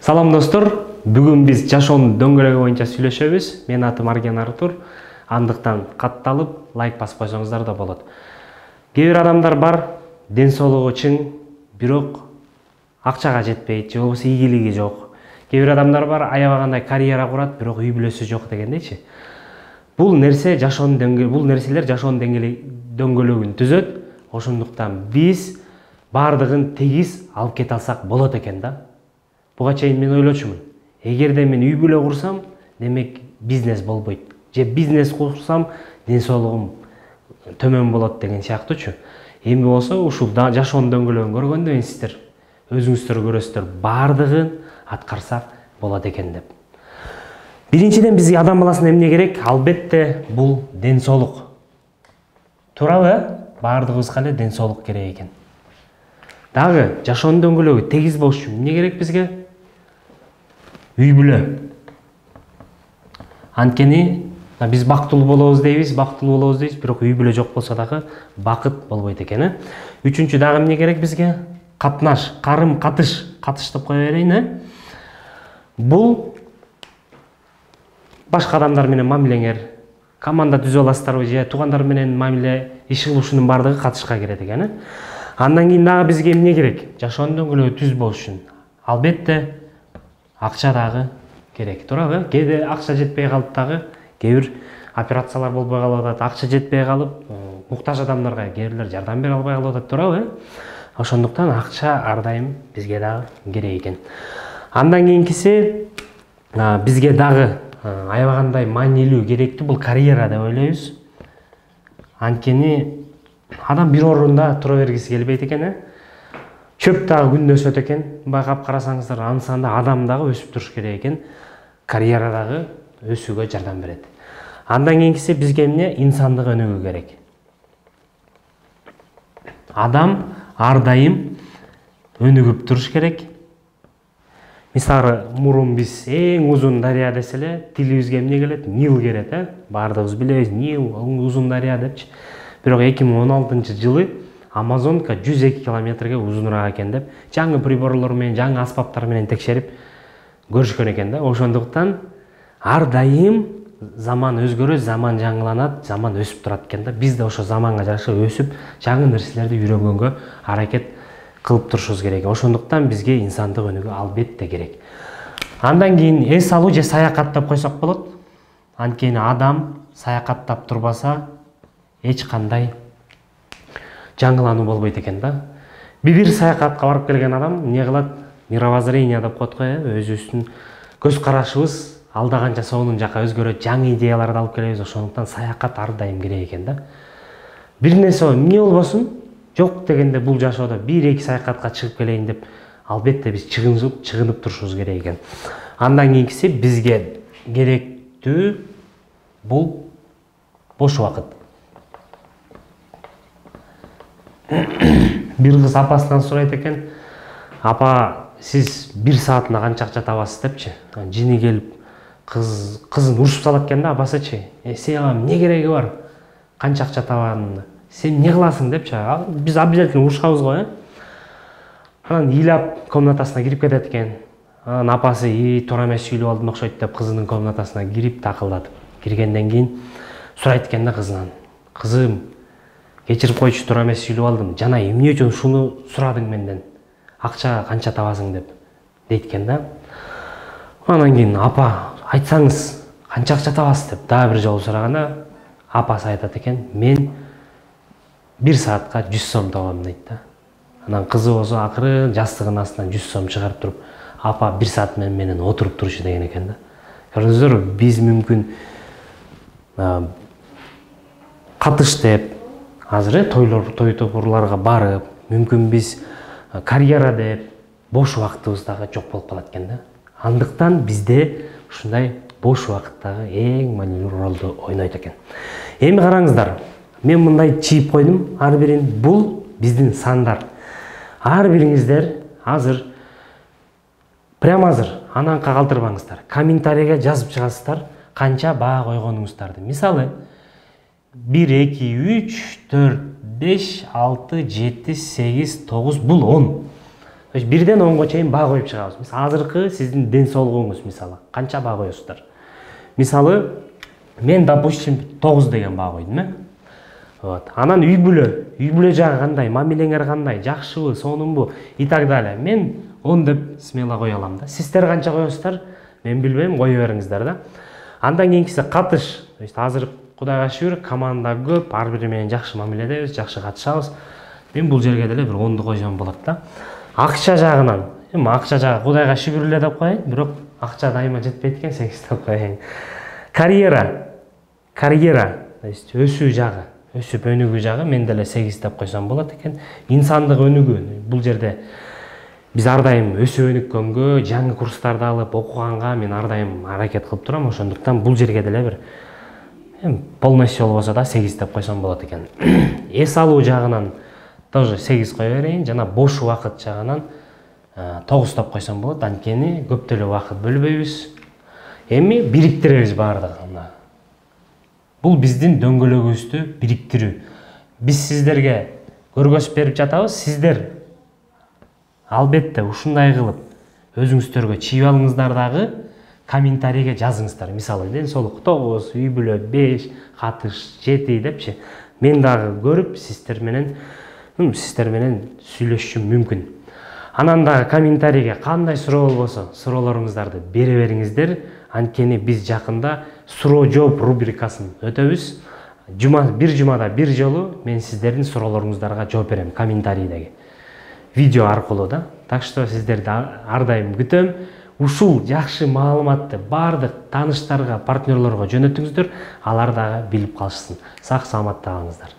Салам достор, бүгүн биз жашоонун дөңгөлөгү боюнча сүйлөшөбүз. Мен атым Арген Артур. Андыктан катталып, лайк басып койсоңуздар да болот. Кээ бир адамдар бар, ден соолугу чың, бирок акчага жетпейт, же болбосо ийгилиги жок. Кээ бир адамдар бар, аябагандай карьера курат, бирок үй бүлөсү жок дегендейчи. Бул нерселер жашоонун дөңгөлөгүн түзөт. Ошондуктан биз бардыгын тегиз алып кете алсак болот экен да. Буга чейин мен ойлочумун. Эгерде мен үй бүлө курсам, демек бизнес болбойт. Же бизнес курсам, ден соолугум төмөн болот деген сыяктуучу. Эми болсо ушул жашоонун дөңгөлөгүн көргөндөн сиздер өзүңүздөр көрөсүздөр, бардыгын аткарсак болот экен деп. Биринчиден бизге адам баласына эмне керек? Албетте бул ден соолук. Туурабы? Бардыгыбызга эле ден соолук керек экен. Дагы жашоонун дөңгөлөгү тегиз болуш үчүн эмне керек бизге? Үй бүлө. Анткени биз бактылуу болобуз дейбиз, бирок үй бүлө жок болсо дагы бакыт болбойт экен. Үчүнчү дагы эмне керек бизге? Катнаш, карым, катыш деп кое берейин. Бул башка адамдар менен мамилеңер, команда түзүп аласыздарбы же туугандар менен мамиле, иш кылышуунун бардыгы катышка кирет экен. Андан кийин дагы бизге эмне керек? Жашоонун дөңгөлөгү түз болуш үчүн албетте акча дагы керек, туурабы? Кээде акча жетпей калып дагы, кээ бир операциялар болбой калып атат, акча жетпей калып, муктаж адамдарга кээ бирлер жардам бере албай калып атат, туурабы? Ошондуктан акча ар дайым бизге дагы керек экен. Андан кийинкиси бизге дагы аябагандай маанилүү керектүү бул карьера деп ойлойбуз. Анткени адам бир орунда тура бергиси келбейт экен. Чөп дагы күндө өсөт экен. Байкап карасаңыздар, ансанда адам дагы өсүп туруш керек экен. Карьера дагы өсүүгө жардам берет. Андан кийинкиси бизге эмне? Инсандык өнүгүү керек. Адам ар дайым өнүгүп туруш керек. Мисалы, мурун биз эң узун дарыя десе эле, тилибизге эмне келет? Нил келет, бардыгыбыз билебиз, Нил узун дарыя депчи. Бирок 2016-жылы Амазонка 102 километрге узунураак экен деп, жаңы приборлор менен, жаңы аспаптар менен текшерип көрүшкөн экен да. Ошондуктан ар дайым заман өзгөрөт, заман жаңыланат, заман өсүп турат экен да. Биз да ошо заманга жараша өсүп, жаңы нерселерди үйрөнгөнгө аракет кылып турушубуз керек. Ошондуктан бизге инсандык өнүгүү албетте керек. Андан кийин эс алуу же саякаттап койсок болот. Анткени адам саякаттап турбаса эч кандай жаңылануу болбойт экен да. Бир саякатка барып келген адам эмне кылат? Мировоззрение деп коет го, өзүбүздүн көз карашыбыз алда канча сонун жака өзгөрөт, жаңы идеяларды алып келебиз. Ошондуктан саякат ар дайым керек экен да. Бир нерсе эмне болбосун, жок дегенде бул жашоодо 1-2 саякатка чыгып келейин деп, албетте биз чыгынып турушубуз керек экен. Андан кийинкиси бизге керектүү бул бош убакыт. Бир кыз апасынан сурайт экен: "Апа, сиз 1 саатына канча акча табасыз?" депчи. Жини келип кызын урушуп салат экен да, апасычы. "Сага эмне кереги бар? Канча акча табарыңды? Сен эмне кыласың?" депчи. Биз обязательно урушкабыз го, Анан ыйлап комнатасына кирип кетет экен. Анан апасы туура эмес сүйлөп алдым окшойт деп кызынын комнатасына кирип такылдатып киргенден кийин сурайт экен да кызынан: "Кызым, кечирип койчу, туура эмес сүйлөп алдым. Жана эмне үчүн шуну сурадың менден? Акча канча табасың?" деп дейт экен да. Анан кийин: "Апа, айтсаңыз, канча акча табасыз?" деп дагы бир жолу сураганда, апасы айтат экен: "Мен 1 саатка 100 сом табам" дейт да. Анан кызы болсо акырын жастыгынын астынан 100 сом чыгарып туруп: "Апа, 1 саат менен отуруп турчу" деген экен да. Көрдүңүздөр, биз мүмкүн катыш деп, азыр той топурларга барып, мүмкүн биз карьера деп, бош убактыбыз дагы жок болуп калат экен да. Андыктан бизде ушундай бош убакыт дагы эң маанилүү ролду ойнойт экен. Эми караңыздар, мен мындай чийип койдум ар бирин. Бул биздин сандар. Ар бириңиздер азыр, прямо азыр ананка калтырбаңыздар. Комментарийге жазып чыгасыздар канча баа койгонуңуздарды. Мисалы 1, 2, 3, 4, 5, 6, 7, 8, 9, бул 10. То есть 1ден 10га чейин баа коюп чыгабыз. Мисалы азыркы сиздин ден соолугуңуз мисалы канча баа коесуздар? Мисалы мен допустим 9 деген баа койдум, Вот. Анан үй бүлө жагы кандай, мамилеңер кандай, жакшыбы, сонунбу и так далее. Мен 10 деп смело кое алам да. Сиздер канча коесуздар? Мен билбейм, кое бериңиздер да. Андан кийинкиси катыш. То есть азыр Кудайга шүгүр, команда көп, ар бири менен жакшы мамиледебиз, жакшы катышабыз. Мен бул жерге деле бир 10ду койсом болот да. Акча жагынан, акча жагы Кудайга шүгүр эле деп коеюн, бирок акча дайыма жетпейт экен, 8 деп коеюн. Карьера, то есть өсүү жагы, өсүп өнүгүү жагы мен деле 8 деп койсом болот экен. Инсандык өнүгүү, бул жерде биз ар дайым өсүп өнүккөнгө, жаңы курстарды алып окуганга мен ар дайым аракет кылып турам, ошондуктан бул жерге деле бир полностью болбосо да 8 деп койсом болот экен. Эс алуу жагынан тоже 8 кое берейин, жана бош убакыт жагынан 9 деп койсом болот. Анткени көп деле убакыт бөлбөйбүз. Эми бириктиребиз баардыгын. Бул биздин дөңгөлөгүбүздү бириктирүү. Биз сиздерге көргөзүп берип жатабыз, сиздер албетте ушундай кылып өзүңүздөргө чийип алыңыздар дагы комментарийге жазыңыздар. Мисалы ден соолук 9, үй бүлө 5, катыш 7 депчи. Мен дагы көрүп сиздер менен сүйлөшүшүм мүмкүн. Анан дагы комментарийге кандай суроо болбосо, суроолоруңуздарды бере бериңиздер. Анткени биз жакында суроо жооп рубрикасын өтөбүз. Бир жумада бир жолу мен сиздердин суроолоруңуздарга жооп берем комментарийдеги. Видео аркылуу да. Так что сиздерди ар дайым күтөм. Ушул жакшы маалыматты бардык тааныштарга, партнерлорго жөнөтүңүздөр, алар дагы билип калышсын. Сак саламатта калыңыздар.